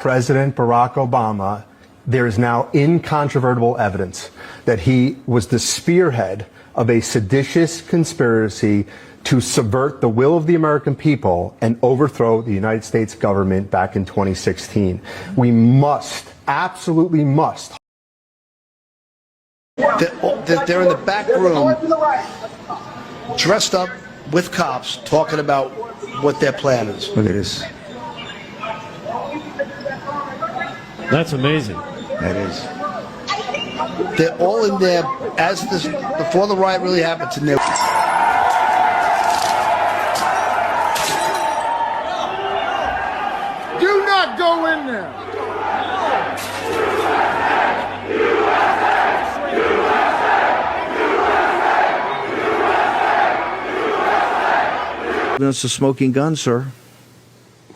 President Barack Obama, there is now incontrovertible evidence that he was the spearhead of a seditious conspiracy to subvert the will of the American people and overthrow the United States government back in 2016. We must, absolutely must. They're in the back room, dressed up with cops, talking about what their plan is. Look at this. That's amazing. That is. They're all in there as this before the riot really happens. And do not go in there. It's a smoking gun, sir.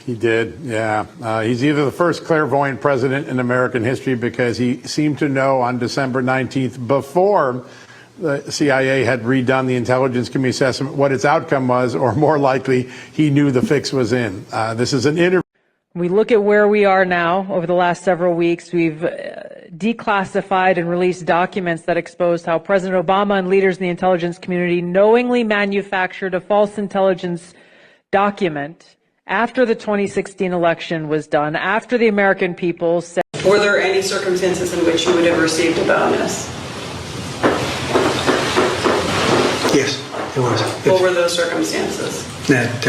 He did, yeah. He's either the first clairvoyant president in American history because he seemed to know on December 19th, before the CIA had redone the intelligence committee assessment, what its outcome was, or more likely, he knew the fix was in. This is an interview. We look at where we are now. Over the last several weeks, we've declassified and released documents that exposed how President Obama and leaders in the intelligence community knowingly manufactured a false intelligence document after the 2016 election was done, after the American people said... Were there any circumstances in which you would have received a bonus? Yes, there was. What were those circumstances? That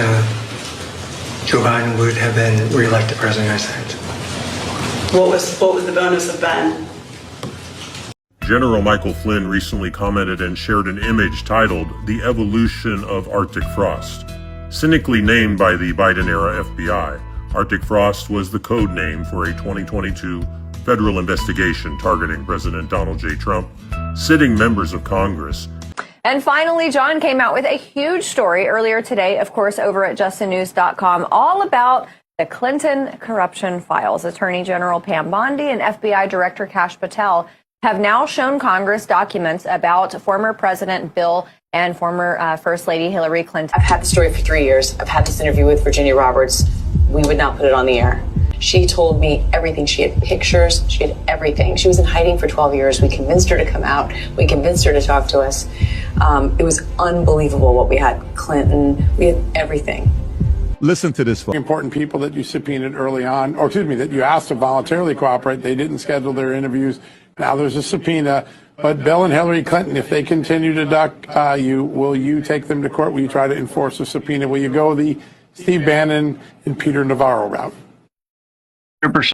Joe Biden would have been re-elected president of the United States. What was the bonus of Ben? General Michael Flynn recently commented and shared an image titled "The Evolution of Arctic Frost." Cynically named by the Biden-era FBI, Arctic Frost was the code name for a 2022 federal investigation targeting President Donald J. Trump, sitting members of Congress. And finally, John came out with a huge story earlier today, of course, over at justinnews.com, all about the Clinton corruption files. Attorney General Pam Bondi and FBI Director Kash Patel have now shown Congress documents about former President Bill and former First Lady Hillary Clinton. I've had the story for 3 years. I've had this interview with Virginia Roberts. We would not put it on the air. She told me everything. She had pictures. She had everything. She was in hiding for 12 years. We convinced her to come out. We convinced her to talk to us. It was unbelievable what we had. Clinton, we had everything. Listen to this. Important people that you subpoenaed early on, or excuse me, that you asked to voluntarily cooperate. They didn't schedule their interviews. Now there's a subpoena. But Bill and Hillary Clinton, if they continue to duck you, will you take them to court? Will you try to enforce a subpoena? Will you go the Steve Bannon and Peter Navarro route?